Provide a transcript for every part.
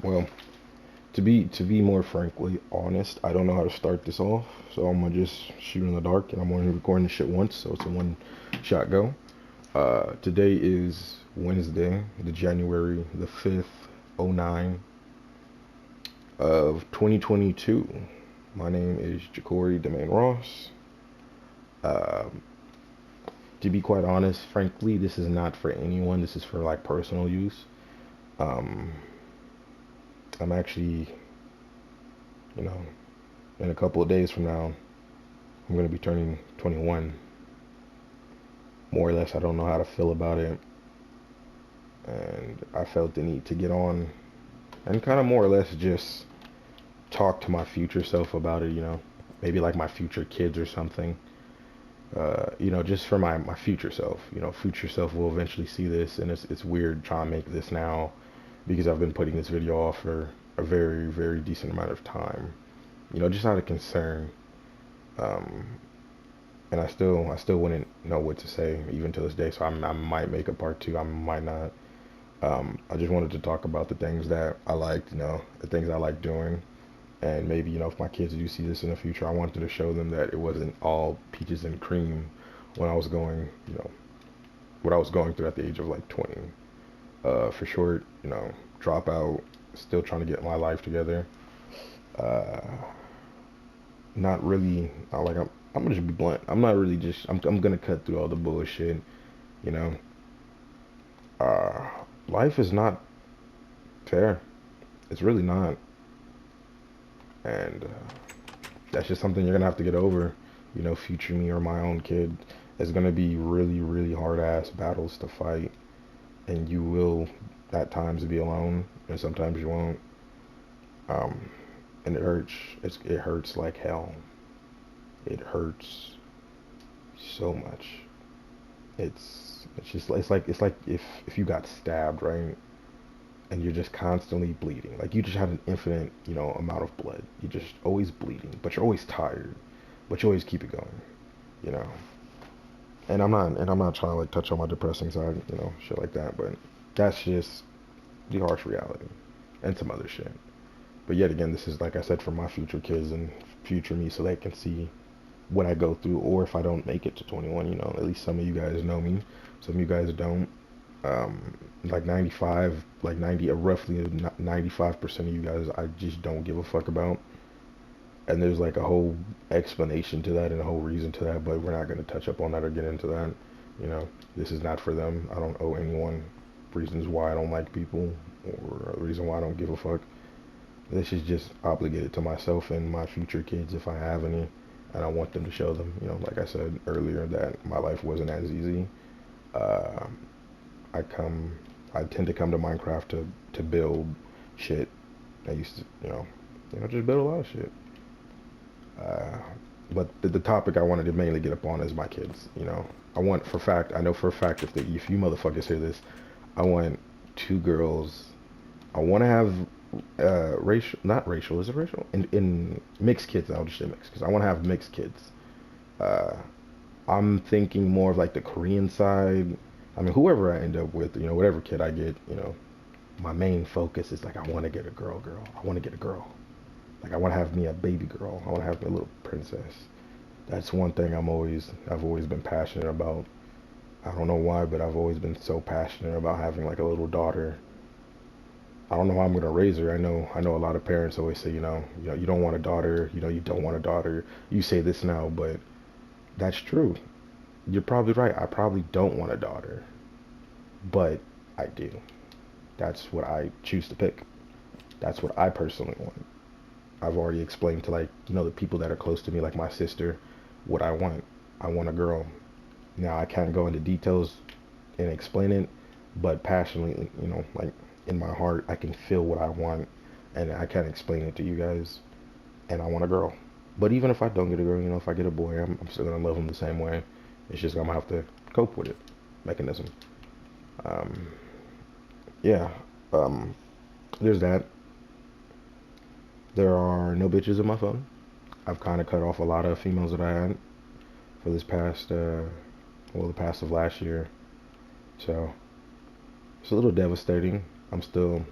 Well, to be more frankly honest, I don't know how to start this off, so I'm gonna just shoot in the dark, and I'm only recording this shit once, so it's a one shot go. Today is Wednesday, the January the 5th, 09 of 2022. My name is Jacory Demain Ross. Uh, to be quite honest, frankly, this is not for anyone. This is for like personal use. Um, I'm actually, you know, in a couple of days from now, I'm gonna be turning 21. More or less, I don't know how to feel about it, and I felt the need to get on and kind of more or less just talk to my future self about it. Maybe like my future kids or something. Just for my future self. Future self will eventually see this, and it's weird trying to make this now because I've been putting this video off for a very, very decent amount of time. Just out of concern. Um, and I still wouldn't know what to say even to this day. So I might make a part two. I might not. I just wanted to talk about the things that I liked, the things I like doing, and maybe if my kids do see this in the future, I wanted to show them that it wasn't all peaches and cream when I was going, what I was going through at the age of like 20. For short, drop out, still trying to get my life together. Uh, Not really. I'm gonna just be blunt. I'm not really just. I'm gonna cut through all the bullshit. You know. Uh, Life is not fair. It's really not, and that's just something you're gonna have to get over. Future me or my own kid. It's gonna be really, really hard ass battles to fight, and you will at times be alone, and sometimes you won't. Um, and it hurts. It hurts like hell. It hurts so much. It's like if you got stabbed, right? And you're just constantly bleeding. Like you just have an infinite, amount of blood. You're just always bleeding, but you're always tired, but you always keep it going, you know. And I'm not trying to like touch on my depressing side, shit like that, but that's just the harsh reality and some other shit. But yet again, this is like I said for my future kids and future me so they can see what I go through, or if I don't make it to 21, at least some of you guys know me. Some of you guys don't. Like 95, like 90, roughly 95% of you guys, I just don't give a fuck about. And there's like a whole explanation to that and a whole reason to that, but we're not going to touch up on that or get into that. This is not for them. I don't owe anyone reasons why I don't like people or a reason why I don't give a fuck. This is just obligated to myself and my future kids if I have any, and I want them to show them, like I said earlier, that my life wasn't as easy. Uh, I come, I tend to come to Minecraft to build shit. I used to, just build a lot of shit. Uh, but the topic I wanted to mainly get up on is my kids. I know for a fact if you motherfuckers hear this, I want two girls. I want to have racial, not racial, is it racial? In mixed kids, I'll just say mixed because I want to have mixed kids. Uh, I'm thinking more of like the Korean side. I mean, whoever I end up with, whatever kid I get, my main focus is like I want to get a girl. I want to get a girl. Like I want to have me a baby girl. I want to have me a little princess. That's one thing I've always been passionate about. I don't know why, but I've always been so passionate about having like a little daughter. I don't know how I'm gonna raise her. I know a lot of parents always say, you don't want a daughter, you don't want a daughter. You say this now, but that's true. You're probably right. I probably don't want a daughter, but I do. That's what I choose to pick. That's what I personally want. I've already explained to like, the people that are close to me, like my sister, what I want. I want a girl. Now I can't go into details and explain it, but passionately, like in my heart, I can feel what I want, and I can't explain it to you guys. And I want a girl. But even if I don't get a girl, if I get a boy, I'm still gonna love him the same way. It's just I'm gonna have to cope with it. Mechanism. Um, yeah. Um, there's that. There are no bitches in my phone. I've kind of cut off a lot of females that I had for this past, the past of last year. So it's a little devastating. I'm still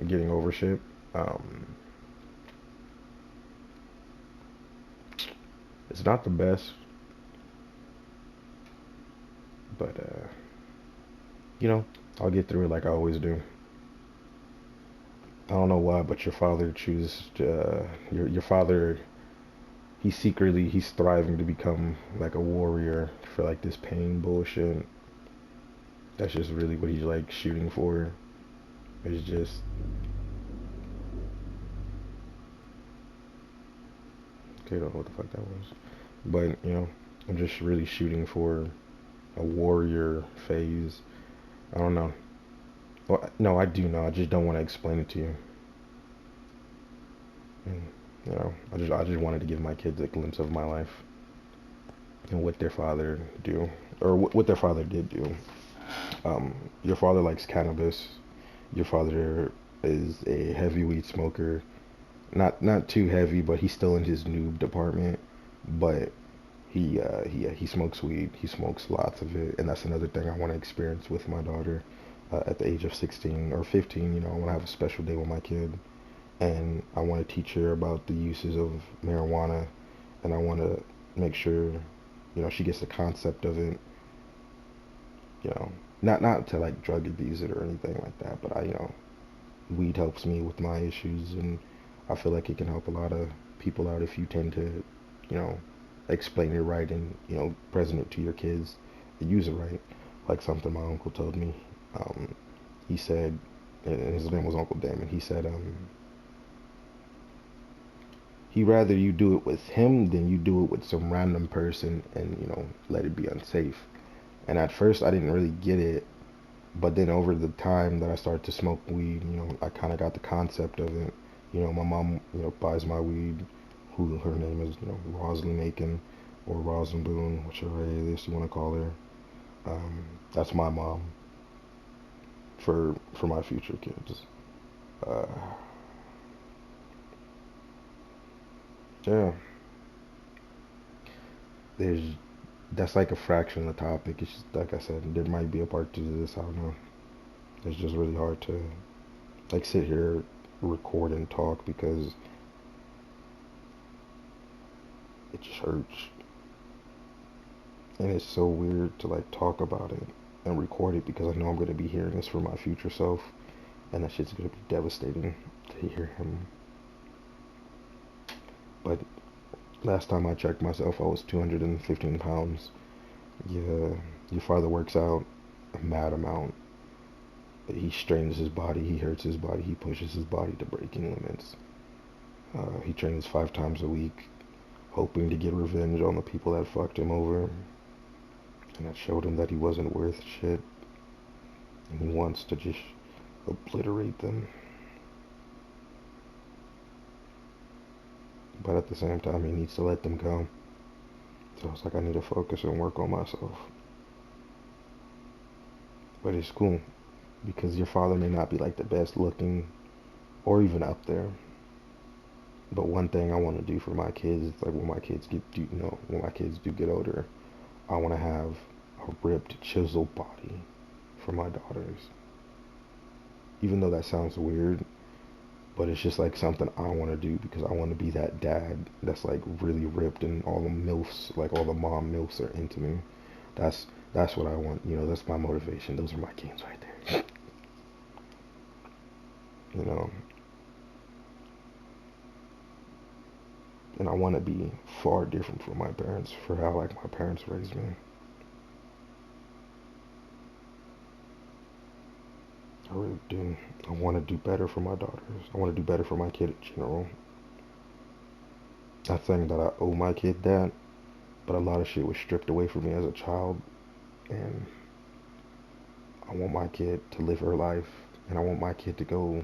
getting over shit. Um, it's not the best, but you know, I'll get through it like I always do. I don't know why, but your father chooses your father. He's thriving to become like a warrior for like this pain bullshit. That's just really what he's like shooting for. It's just okay. I don't know what the fuck that was, but I'm just really shooting for a warrior phase. I don't know. Well, no, I do know. I just don't want to explain it to you. And, I just wanted to give my kids a glimpse of my life and what their father do, or what their father did do. Your father likes cannabis. Your father is a heavy weed smoker. Not too heavy, but he's still in his noob department. But he smokes weed. He smokes lots of it, and that's another thing I want to experience with my daughter at the age of 16 or 15. I want to have a special day with my kid, and I want to teach her about the uses of marijuana, and I want to make sure she gets the concept of it. You know, not to like drug abuse it or anything like that, but weed helps me with my issues, and I feel like it can help a lot of people out if you tend to, you know, explain it right and present it to your kids and use it right. Like something my uncle told me. He said, and his name was Uncle Damon. He said, he rather you do it with him than you do it with some random person and let it be unsafe. And at first I didn't really get it, but then over the time that I started to smoke weed, I kind of got the concept of it. My mom, buys my weed, who her name is, Rosalie Macon or Rosalind Boone, whichever it is you want to call her. That's my mom for my future kids. Uh, yeah, there's that's like a fraction of the topic. It's just, like I said, there might be a part two to this. I don't know. It's just really hard to like sit here, record and talk because it just hurts. And it's so weird to like talk about it and record it because I know I'm gonna be hearing this for my future self, and that shit's gonna be devastating to hear him. But last time I checked myself, I was 215 pounds. Yeah, your father works out a mad amount. He strains his body, he hurts his body, he pushes his body to breaking limits. He trains 5 times a week, hoping to get revenge on the people that fucked him over. And that showed him that he wasn't worth shit. And he wants to just obliterate them. But at the same time, he needs to let them go. So it's like I need to focus and work on myself. But it's cool because your father may not be like the best looking or even up there. But one thing I want to do for my kids is like when my kids when my kids do get older, I want to have a ripped, chiseled body for my daughters. Even though that sounds weird, but it's just like something I want to do because I want to be that dad that's like really ripped and all the milfs, like all the mom milfs are into me. That's what I want. That's my motivation. Those are my games right there. you know, and I want to be far different from my parents for how like my parents raised me. I really do. I want to do better for my daughters. I want to do better for my kid in general. Not saying that I owe my kid that, but a lot of shit was stripped away from me as a child, and I want my kid to live her life, and I want my kid to go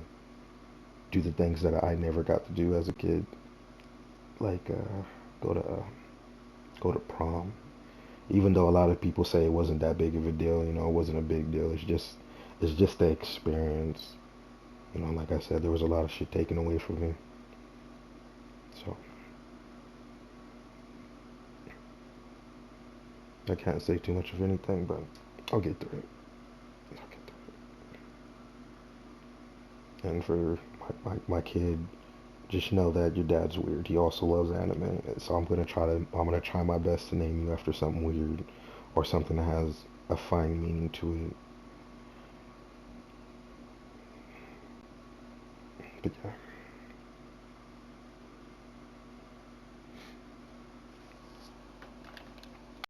do the things that I never got to do as a kid, like go to prom. Even though a lot of people say it wasn't that big of a deal, it wasn't a big deal. It's just the experience. Like I said, there was a lot of shit taken away from me. So I can't say too much of anything, but I'll get through it. I'll get through And for my kid, just know that your dad's weird. He also loves anime. So I'm gonna try my best to name you after something weird or something that has a fine meaning to it. But yeah.